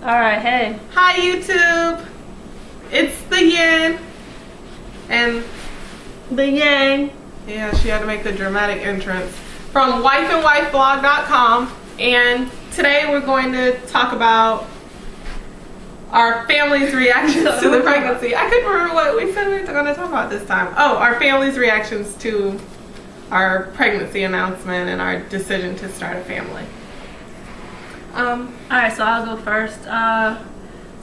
Alright, hey. Hi YouTube, it's the Yin and The Yang. yeah, she had to make the dramatic entrance from wifeandwifeblog.com, and today we're going to talk about our family's reactions to the pregnancy. I couldn't remember what we said we were going to talk about this time. Oh, our family's reactions to our pregnancy announcement and our decision to start a family. Alright, so I'll go first.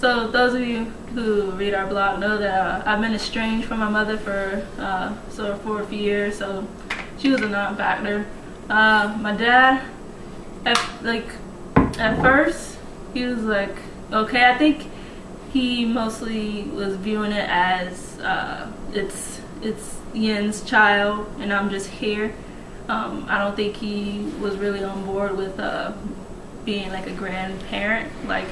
So those of you who read our blog know that I've been estranged from my mother for a few years, so she was a non-factor. My dad, at first, he was like, okay. I think he mostly was viewing it as it's Yin's child and I'm just here. I don't think he was really on board with being like a grandparent, like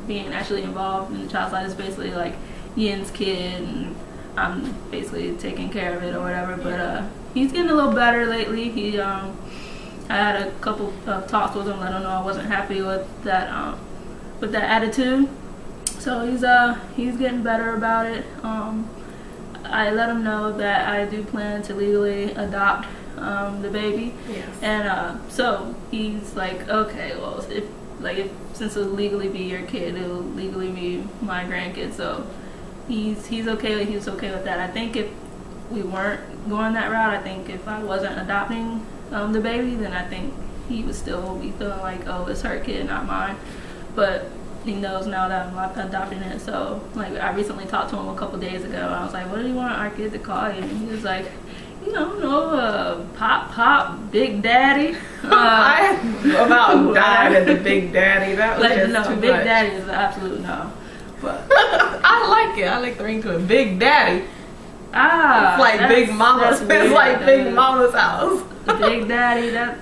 being actually involved in the child's life. Is basically like Yin's kid and I'm basically taking care of it or whatever. But he's getting a little better lately. I had a couple of talks with him, let him know I wasn't happy with that attitude. So he's getting better about it. I let him know that I do plan to legally adopt the baby. Yes. And so he's like, okay, well, since it'll legally be your kid, it'll legally be my grandkid. So he was okay with that. I think if we weren't going that route, I think if I wasn't adopting the baby, then I think he would still be feeling like, oh, it's her kid, not mine. But he knows now that I'm adopting it. So like, I recently talked to him a couple days ago. I was like, what do you want our kid to call you? And he was like, Pop, Big Daddy. I about died at the Big Daddy. That was just too Big much. Daddy is an absolute no. But I like it. I like the ring to it. Big Daddy. It's like that's- Big Mama's. that's weird, It's like though. Big Mama's house. Big Daddy, that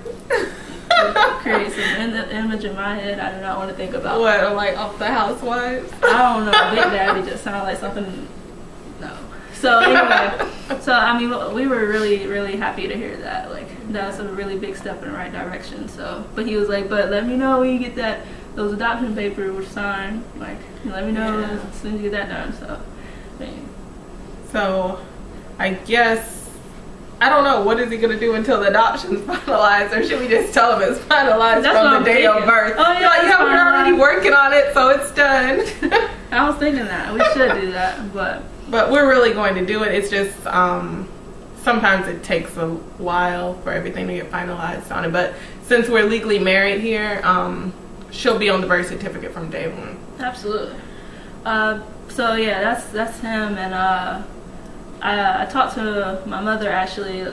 creates an image in my head I do not want to think about. What, like off the Housewives? I don't know. Big Daddy just sounds like something. No. So anyway, I mean, we were really, really happy to hear that. Like, that's a really big step in the right direction. So, but he was like, but let me know when you get those adoption papers were signed. Like, let me know as soon as you get that done. So, I mean, So, I guess, I don't know, what is he going to do until the adoption's finalized, or should we just tell him it's finalized That's what from I'm the day of thinking. birth? Oh, yeah, You're like, it's yeah, we're already finalized. working on it, so it's done. I was thinking that we should do that, but We're really going to do it. It's just, sometimes it takes a while for everything to get finalized on it. But since we're legally married here, she'll be on the birth certificate from day one. absolutely. So yeah, that's him. And I talked to my mother actually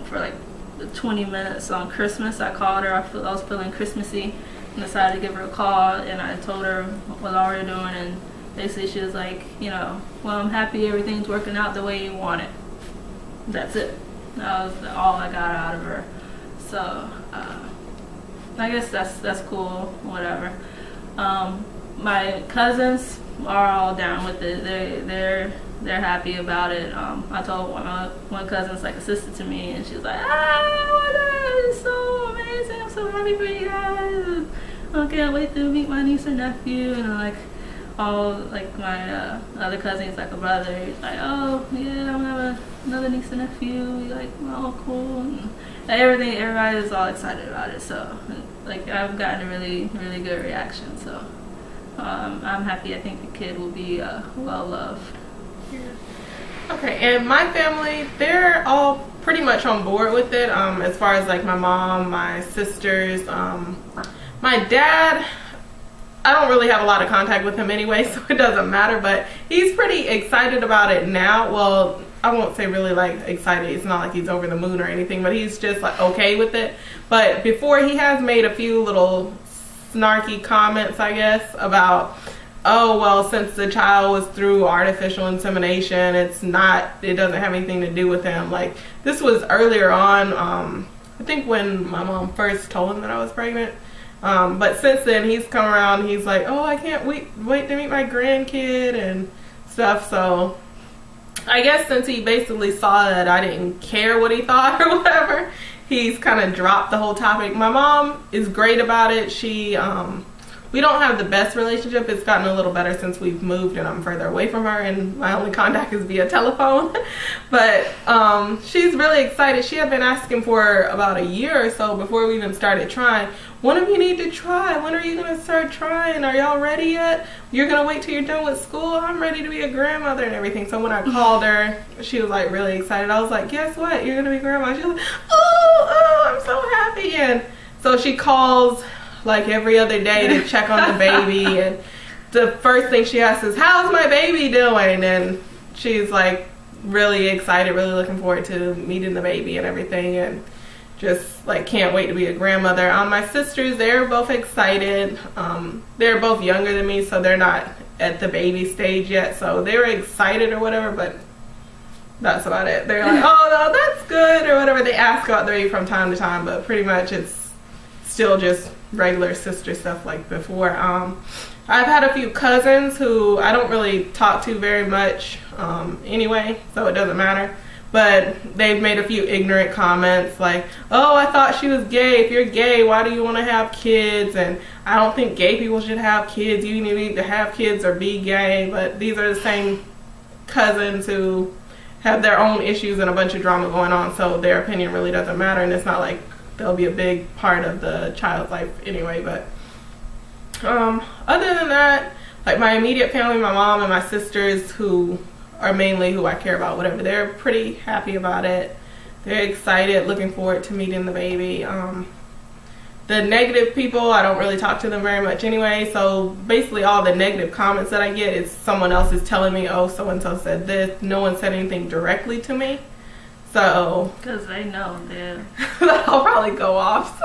for like 20 minutes on Christmas. I called her. I was feeling Christmassy and decided to give her a call, and I told her what all we were doing, and basically she was like, well, I'm happy everything's working out the way you want it. That's it. That was all I got out of her. So I guess that's cool, whatever. My cousins are all down with it. They're happy about it. I told one cousin's like a sister to me, and she was like, it's so amazing. I'm so happy for you guys. I can't wait to meet my niece and nephew. And like all like my other cousin's like a brother. He's like, oh yeah, I'm gonna have another niece and nephew. We like, oh cool. And everybody is all excited about it. So like, I've gotten a really, really good reaction. So I'm happy. I think the kid will be well loved. Okay, and my family, they're all pretty much on board with it, as far as like my mom, my sisters, my dad. I don't really have a lot of contact with him anyway, so it doesn't matter, but he's pretty excited about it now. Well, I won't say really like excited. It's not like he's over the moon or anything, but he's just like okay with it. But before, he has made a few little snarky comments, I guess, about, oh, well, since the child was through artificial insemination, it doesn't have anything to do with him. Like, this was earlier on, I think when my mom first told him that I was pregnant. But since then, he's come around, he's like, oh, I can't wait to meet my grandkid and stuff. So I guess since he basically saw that I didn't care what he thought or whatever, he's kind of dropped the whole topic. My mom is great about it. She we don't have the best relationship. It's gotten a little better since we've moved and I'm further away from her, and my only contact is via telephone. But she's really excited. She had been asking for about a year or so before we even started trying. When do you need to try? When are you going to start trying? Are y'all ready yet? You're going to wait till you're done with school? I'm ready to be a grandmother and everything. So when I called her, she was like really excited. I was like, guess what? You're going to be grandma. She was like, oh, I'm so happy. And so she calls like every other day to check on the baby. And the first thing she asks is, how's my baby doing? And she's like really excited, really looking forward to meeting the baby and everything. And just like can't wait to be a grandmother. My sisters, they're both excited. They're both younger than me, so they're not at the baby stage yet, so they were excited or whatever, but that's about it. They're like, oh no, that's good or whatever. They ask about the baby from time to time, but pretty much it's still just regular sister stuff like before. I've had a few cousins who I don't really talk to very much anyway, so it doesn't matter. But they've made a few ignorant comments like, oh, I thought she was gay. If you're gay, why do you want to have kids? And I don't think gay people should have kids. You need to have kids or be gay. But these are the same cousins who have their own issues and a bunch of drama going on. So their opinion really doesn't matter. And it's not like they'll be a big part of the child's life anyway. But other than that, like my immediate family, my mom and my sisters who are mainly who I care about, whatever, they're pretty happy about it. They're excited, looking forward to meeting the baby. The negative people, I don't really talk to them very much anyway, so basically all the negative comments that I get is someone else is telling me, oh, so-and-so said this. No one said anything directly to me, so because they know I'll probably go off.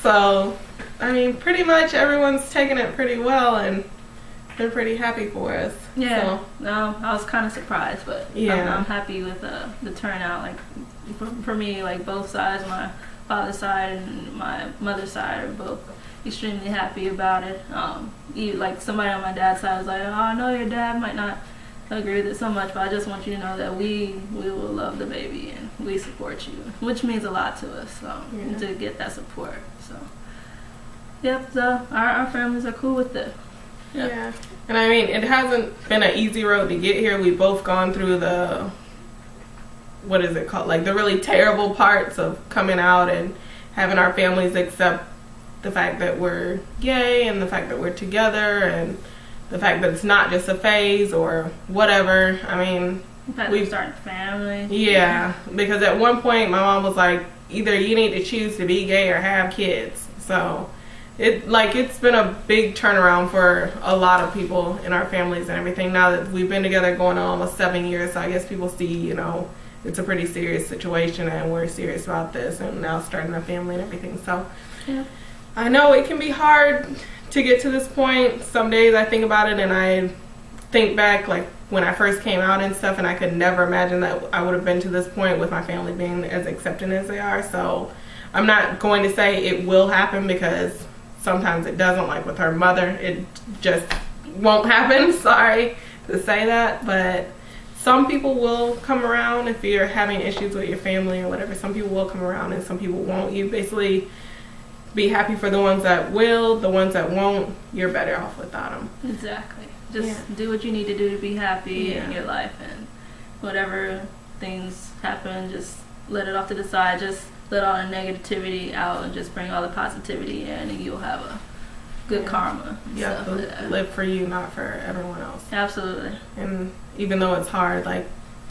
So I mean, pretty much everyone's taking it pretty well, and they're pretty happy for us. Yeah. So. No, I was kind of surprised, but yeah, I'm happy with the turnout. Like for me, like both sides, my father's side and my mother's side, are both extremely happy about it. Like somebody on my dad's side was like, oh, I know your dad might not agree with it so much, but I just want you to know that we will love the baby and we support you, which means a lot to us. To get that support. So yep. So our families are cool with it. Yep. Yeah, and I mean, it hasn't been an easy road to get here. We've both gone through the, what is it called, like the really terrible parts of coming out and having our families accept the fact that we're gay and the fact that we're together and the fact that it's not just a phase or whatever. I mean, we've started a family. Yeah, because at one point my mom was like, either you need to choose to be gay or have kids. So it's been a big turnaround for a lot of people in our families and everything. Now that we've been together going on almost 7 years, so I guess people see, you know, it's a pretty serious situation and we're serious about this and now starting a family and everything. So yeah. I know it can be hard to get to this point. Some days I think about it and I think back like when I first came out and stuff, and I could never imagine that I would have been to this point with my family being as accepting as they are. So I'm not going to say it will happen because sometimes it doesn't, like with her mother, it just won't happen. Sorry to say that, but some people will come around if you're having issues with your family or whatever. Some people will come around and some people won't. You basically be happy for the ones that will. The ones that won't, you're better off without them. Exactly. Just do what you need to do to be happy in your life, and whatever things happen, just let it off to the side. Just let all the negativity out and just bring all the positivity in, and you'll have a good karma. Yeah, live for you, not for everyone else. Absolutely. And even though it's hard, like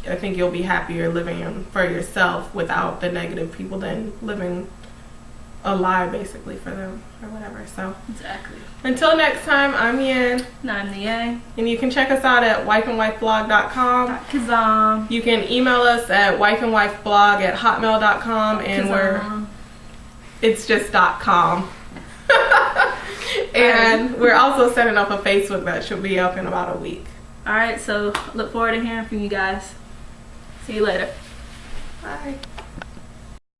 I think you'll be happier living for yourself without the negative people than living a lie basically for them or whatever. So exactly. Until next time, I'm Yen. And I'm Niang. And you can check us out at wifeandwifeblog.com. Kazam. You can email us at wifeandwifeblog@hotmail.com, and it's just .com. And we're also setting up a Facebook that should be up in about a week. Alright, so look forward to hearing from you guys. See you later. Bye.